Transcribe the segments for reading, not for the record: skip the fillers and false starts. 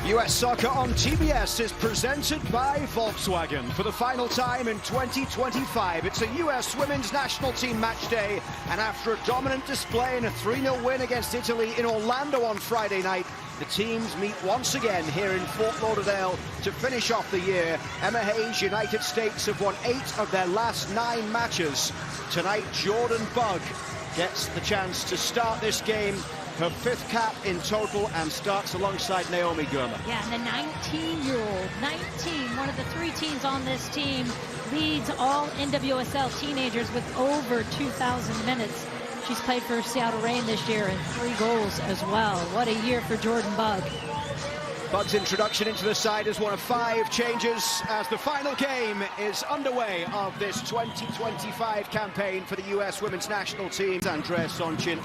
US Soccer on TBS is presented by Volkswagen. For the final time in 2025, it's a US women's national team match day, and after a dominant display in a 3-0 win against Italy in Orlando on Friday night, the teams meet once again here in Fort Lauderdale to finish off the year. Emma Hayes' United States have won 8 of their last 9 matches. Tonight, Jordan Bugg gets the chance to start this game, her 5th cap in total, and starts alongside Naomi Gurma. Yeah, and the 19-year-old, one of the 3 teams on this team, leads all NWSL teenagers with over 2,000 minutes. She's played for Seattle Reign this year and 3 goals as well. What a year for Jordan Bugg. Bugg's introduction into the side is one of 5 changes as the final game is underway of this 2025 campaign for the US women's national team. Andrea Soncin,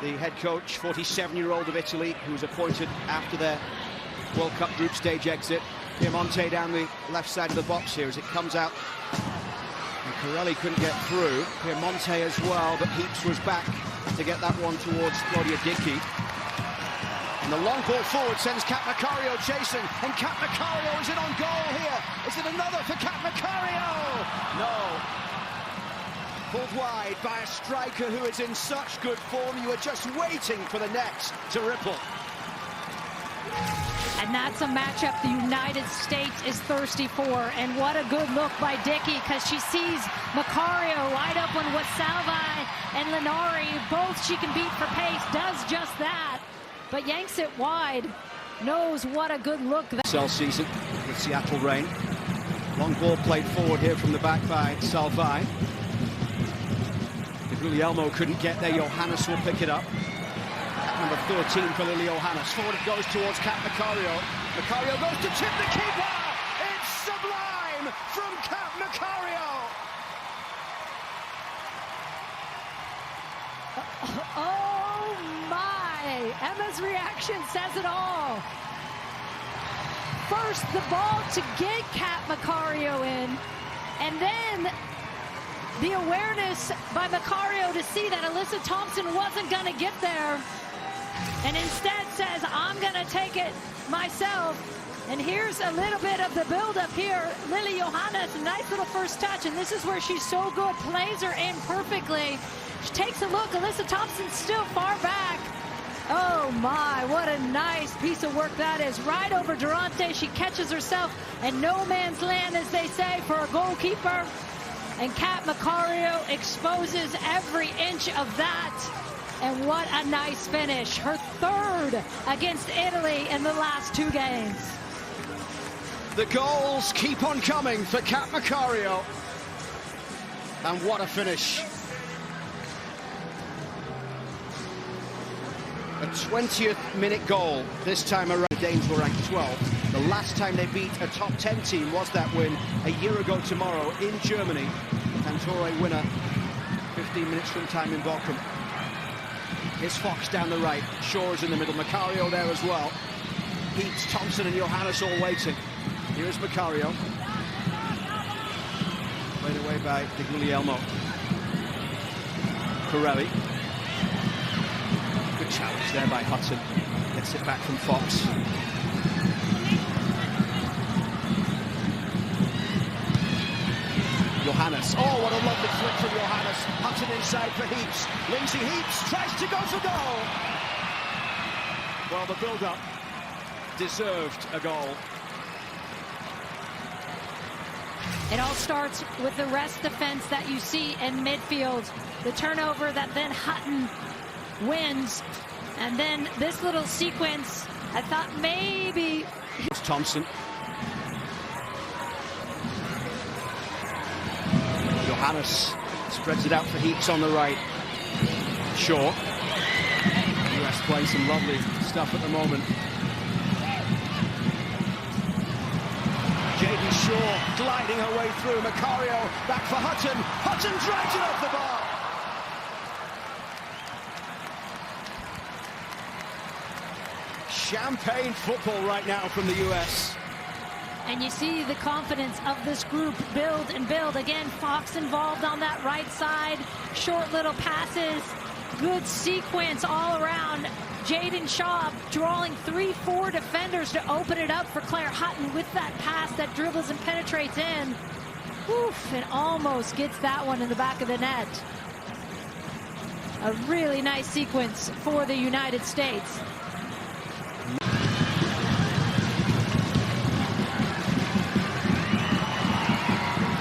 the head coach, 47-year-old of Italy, who was appointed after their World Cup group stage exit. Piemonte down the left side of the box here as it comes out. And Corelli couldn't get through. Piemonte as well, but Heaps was back to get that one towards Claudia Dickey. And the long ball forward sends Kat Macario chasing, and Kat Macario is it on goal here? Is it another for Kat Macario? No. Pulled wide by a striker who is in such good form. You are just waiting for the net to ripple. And that's a matchup the United States is thirsty for. And what a good look by Dickey, because she sees Macario wide open with Salvi and Linari. Both she can beat for pace, does just that, but yanks it wide. Knows what a good look. Cell season with Seattle Reign. Long ball played forward here from the back by Salvi. Guglielmo couldn't get there. Johannes will pick it up. Number 13 for Lily Johannes. Forward it goes towards Kat Macario. Macario goes to tip the keeper. It's sublime from Kat Macario. Oh my! Emma's reaction says it all. First, the ball to get Kat Macario in, and then the awareness by Macario to see that Alyssa Thompson wasn't going to get there, and instead says, I'm going to take it myself. And here's a little bit of the build-up here. Lily Johannes, a nice little first touch, and this is where she's so good, plays her in perfectly. She takes a look, Alyssa Thompson's still far back. Oh my, what a nice piece of work that is. Right over Durante, she catches herself, and no man's land, as they say, for a goalkeeper. And Kat Macario exposes every inch of that. And what a nice finish. Her 3rd against Italy in the last 2 games. The goals keep on coming for Kat Macario. And what a finish. A 20th minute goal this time around. The Danes were ranked 12th. The last time they beat a top 10 team was that win a year ago tomorrow in Germany. Tantore winner 15 minutes from time in Bochum. Here's Fox down the right. Shaw's in the middle. Macario there as well. Heaps, Thompson and Johannes all waiting. Here's Macario. Played away by De Guglielmo. Corelli. Good challenge there by Hudson. Gets it back from Fox. Johannes. Oh, what a lovely flick from Johannes. Hudson inside for Heaps. Lindsay Heaps tries to go for goal. Well, the build-up deserved a goal. It all starts with the rest defense that you see in midfield. The turnover that then Hutton wins. And then this little sequence, I thought maybe... It's Thompson. Johannes spreads it out for Heaps on the right. Shaw. US playing some lovely stuff at the moment. Jayden Shaw gliding her way through. Macario back for Hutton. Hutton drags it off the bar. Champagne football right now from the US. And you see the confidence of this group build and build. Again, Fox involved on that right side. Short little passes. good sequence all around. Jaden Shaw drawing 3-4 defenders to open it up for Claire Hutton with that pass that dribbles and penetrates in. Oof, and almost gets that one in the back of the net. A really nice sequence for the United States.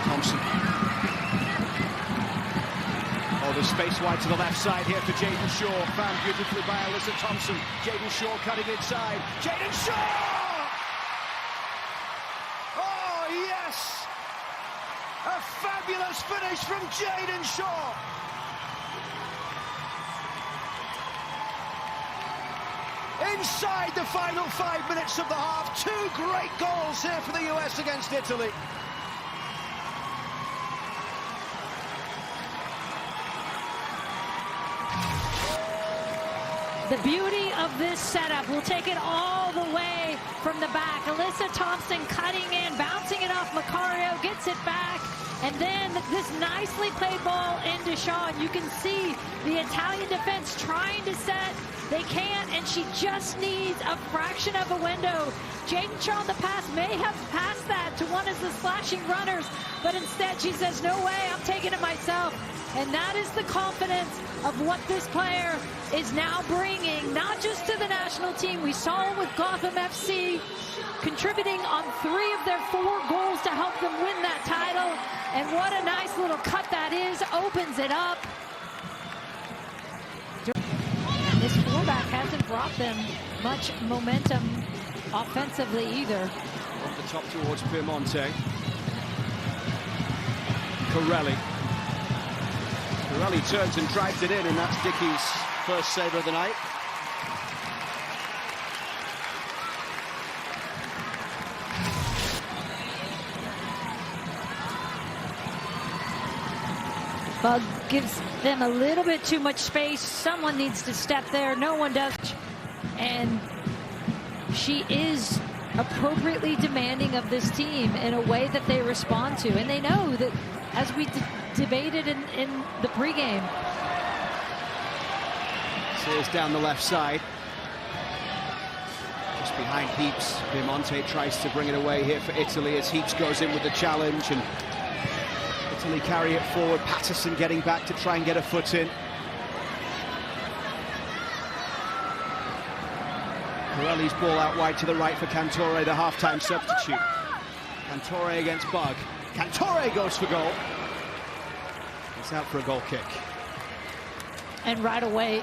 Thompson. Oh, the space wide to the left side here for Jaden Shaw. Found beautifully by Alyssa Thompson. Jaden Shaw cutting inside. Jaden Shaw! Oh, yes! A fabulous finish from Jaden Shaw! Inside the final 5 minutes of the half, two great goals here for the US against Italy. The beauty of this setup, we'll take it all the way from the back. Alyssa Thompson cutting in, bouncing it off Macario, gets it back, and then this nicely played ball into Shaw. And you can see the Italian defense trying to set. They can't, and she just needs a fraction of a window. Jaden Shaw in the pass may have passed that to one of the slashing runners, but instead she says, no way, I'm taking it myself. And that is the confidence of what this player is now bringing, not just to the national team. We saw him with Gotham FC, contributing on 3 of their 4 goals to help them win that title. And what a nice little cut that is, opens it up. And this fullback hasn't brought them much momentum offensively either. Off the top towards Piemonte. Corelli. Corelli turns and drives it in, and that's Dickey's first save of the night. Bug gives them a little bit too much space. Someone needs to step there. No one does. And she is appropriately demanding of this team in a way that they respond to. And they know that, as we debated in the pregame. Sears down the left side. Just behind Heaps. Piemonte tries to bring it away here for Italy as Heaps goes in with the challenge, and Italy carry it forward. Patterson getting back to try and get a foot in. Corelli's ball out wide to the right for Cantore, the half-time substitute. Cantore against Bug. Cantore goes for goal. It's out for a goal kick. And right away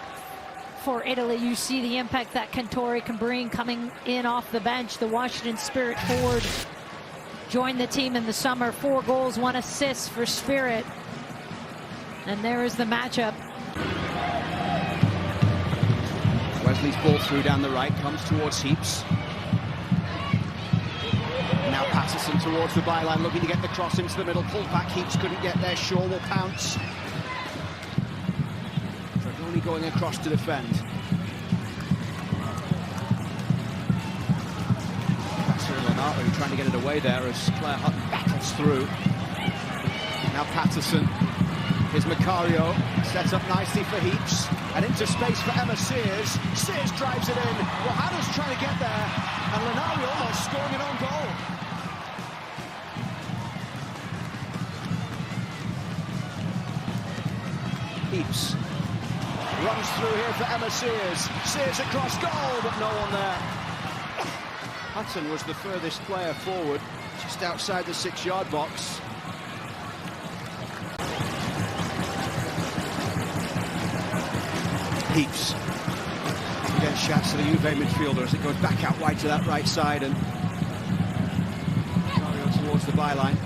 for Italy, you see the impact that Cantore can bring coming in off the bench. The Washington Spirit forward joined the team in the summer. 4 goals, 1 assist for Spirit. And there is the matchup. Wesley's ball through down the right, comes towards Heaps. Now Patterson towards the byline, looking to get the cross into the middle. Pulled back, Heaps couldn't get there. Shaw will pounce. Dragoni going across to defend. Leonardo trying to get it away there as Claire Hutton battles through. Now Patterson. Here's Macario, set up nicely for Heaps, and into space for Emma Sears. Sears drives it in. Johanna's trying to get there, and Leonardo almost scoring an own goal. Heaps runs through here for Emma Sears. Sears across goal, but no one there. Hutton was the furthest player forward, just outside the 6-yard box. Heaps against shots to the Juve midfielder as it goes back out wide to that right side, and Mario towards the byline.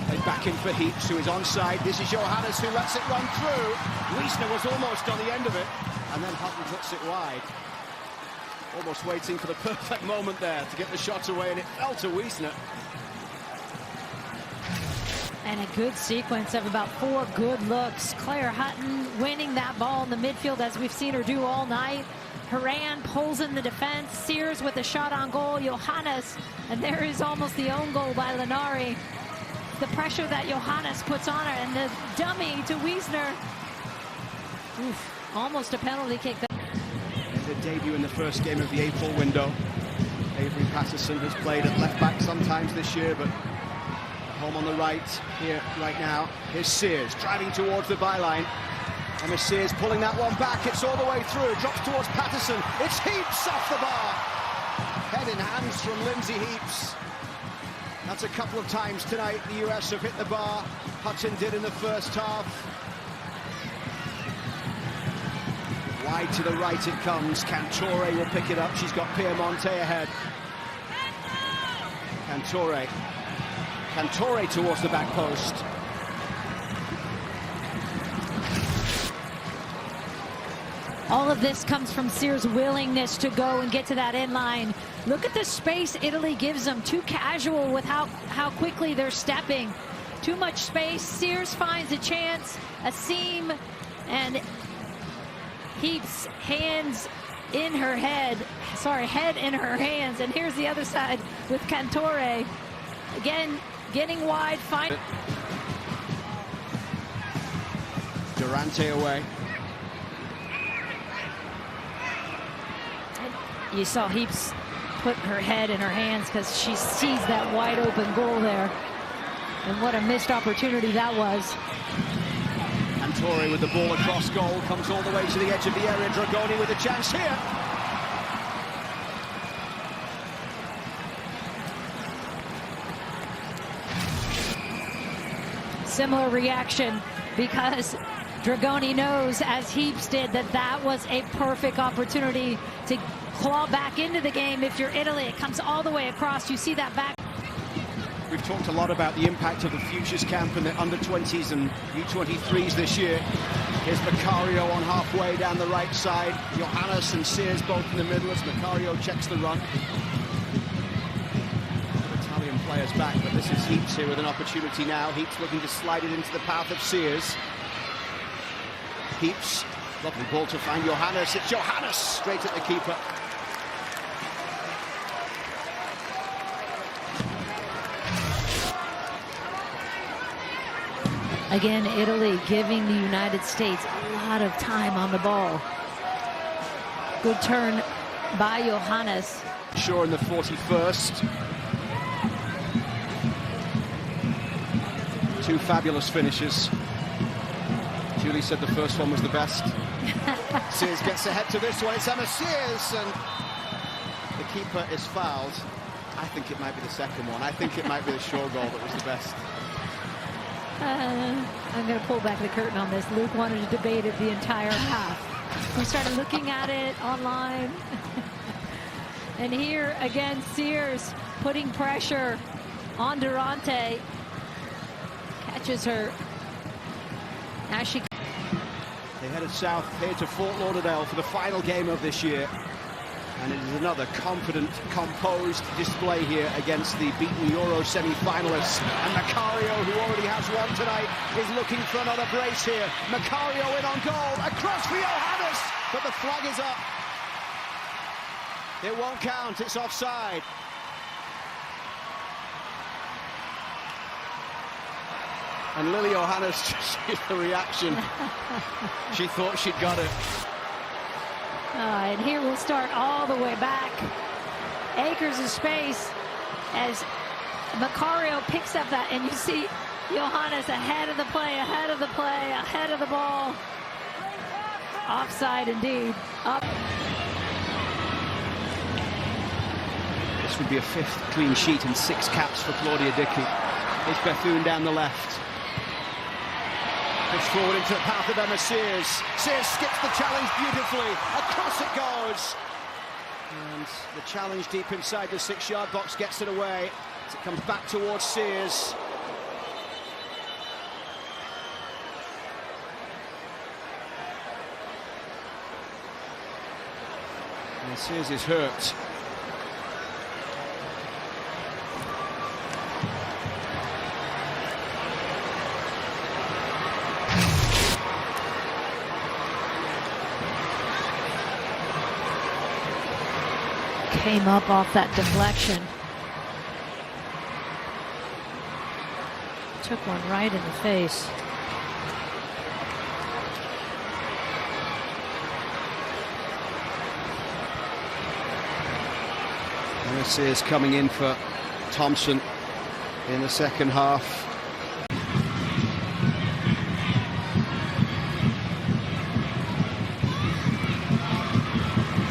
They back in for Heaps, who is onside. This is Johannes who lets it run through. Wiesner was almost on the end of it, and then Hutton puts it wide. Almost waiting for the perfect moment there to get the shot away, and it fell to Wiesner. And a good sequence of about 4 good looks. Claire Hutton winning that ball in the midfield, as we've seen her do all night. Haran pulls in the defense. Sears with a shot on goal. Johannes, and there is almost the own goal by Linari. The pressure that Johannes puts on her, and the dummy to Wiesner. Oof. Almost a penalty kick. Their debut in the first game of the April window. Avery Patterson has played at left back sometimes this year, but home on the right here right now. Here's Sears driving towards the byline. Emma Sears pulling that one back. It's all the way through. Drops towards Patterson. It's Heaps off the bar. Head in hands from Lindsay Heaps. That's a couple of times tonight the US have hit the bar. Hutton did in the first half. Wide to the right it comes. Cantore will pick it up. She's got Piemonte ahead. Cantore towards the back post. All of this comes from Sears' willingness to go and get to that end line. Look at the space Italy gives them. Too casual with how quickly they're stepping. Too much space. Sears finds a chance, a seam, and Heaps hands in her head. Sorry, head in her hands. And here's the other side with Cantore. Again, getting wide. Durante away. You saw Heaps put her head in her hands because she sees that wide open goal there. And what a missed opportunity that was. Cantore with the ball across goal, comes all the way to the edge of the area. Dragoni with a chance here. Similar reaction because Dragoni knows, as Heaps did, that that was a perfect opportunity to claw back into the game. If you're Italy, it comes all the way across. You see that back. We've talked a lot about the impact of the Futures Camp and the under-20s and U23s this year. Here's Macario on halfway down the right side. Johannes and Sears both in the middle as Macario checks the run. Italian players back, but this is Heaps here with an opportunity now. Heaps looking to slide it into the path of Sears. Heaps, lovely ball to find Johannes. It's Johannes straight at the keeper. Again, Italy giving the United States a lot of time on the ball. Good turn by Johannes. Sure in the 41st. Two fabulous finishes. Julie said the first one was the best. Sears gets ahead to this one. It's Emma Sears, and the keeper is fouled. I think it might be the second one. I think it might be the Shaw goal that was the best. I'm going to pull back the curtain on this. Luke wanted to debate it the entire half. We started looking at it online. And here again, Sears putting pressure on Durante. Catches her. Now she... They headed south here to Fort Lauderdale for the final game of this year. And it is another confident, composed display here against the beaten Euro semi-finalists. And Macario, who already has one tonight, is looking for another brace here. Macario in on goal, across for Johannes, but the flag is up. It won't count, it's offside. And Lily Johannes, just the reaction. She thought she'd got it. And here we'll start all the way back. Acres of space as Macario picks up that, and you see Johannes ahead of the play, ahead of the play, ahead of the ball. Offside indeed. Up. This would be a 5th clean sheet and 6 caps for Claudia Dickey. Here's Bethune down the left. Push forward into the path of Emma Sears. Sears skips the challenge beautifully. Across it goes. And the challenge deep inside the 6-yard box gets it away. As it comes back towards Sears. And Sears is hurt. Came up off that deflection. Took one right in the face. This is coming in for Thompson in the second half.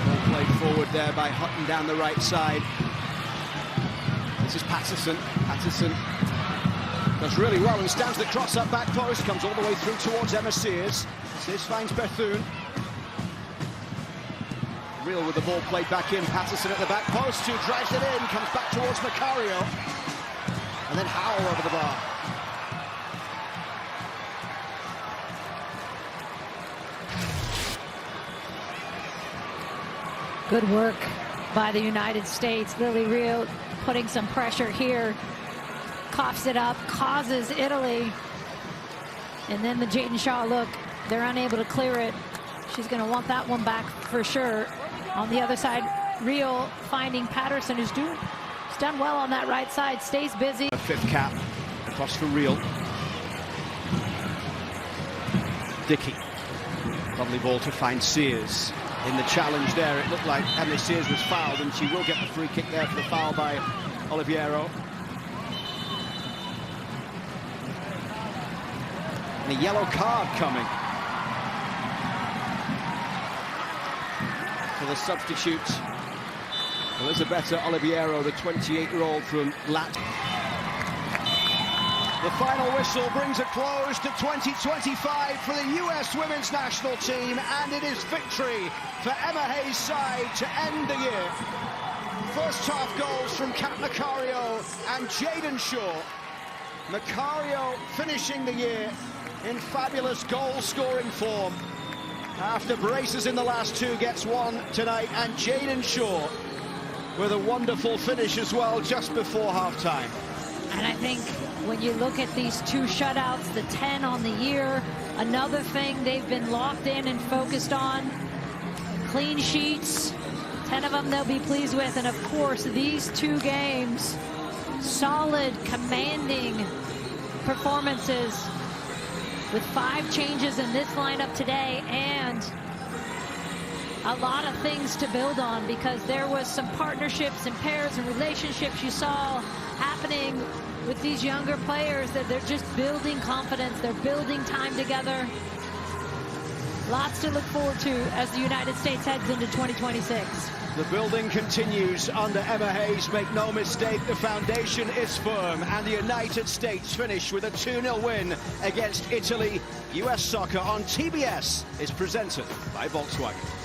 Ball played forward there by Hutton down the right side. This is Patterson. Patterson does really well and stands the cross up back post, comes all the way through towards Emma Sears. Sears finds Bethune. Real with the ball played back in. Patterson at the back post, who drives it in, comes back towards Macario. And then Howell over the bar. Good work by the United States. Lily Real putting some pressure here. Coughs it up, causes Italy. And then the Jaden Shaw look, they're unable to clear it. She's going to want that one back for sure. On the other side, Real finding Patterson, who's done well on that right side, stays busy. A fifth cap, across for Real. Dickey, lovely ball to find Sears. In the challenge there, it looked like Emma Sears was fouled, and she will get the free kick there for the foul by Oliviero. And a yellow card coming for the substitute, Elisabetta Oliviero, the 28-year-old from Latvia. The final whistle brings a close to 2025 for the US women's national team, and it is victory for Emma Hayes' side to end the year. First half goals from Kat Macario and Jaden Shaw. Macario finishing the year in fabulous goal-scoring form. After braces in the last two, gets one tonight, and Jaden Shaw with a wonderful finish as well just before half-time. And I think when you look at these two shutouts, the 10 on the year, another thing they've been locked in and focused on, clean sheets, 10 of them they'll be pleased with, and of course these two games, solid, commanding performances with 5 changes in this lineup today, and a lot of things to build on, because there was some partnerships and pairs and relationships you saw happening with these younger players, that they're just building confidence, they're building time together. Lots to look forward to as the United States heads into 2026. The building continues under Emma Hayes. Make no mistake, the foundation is firm, and the United States finish with a 2-0 win against Italy. US Soccer on TBS is presented by Volkswagen.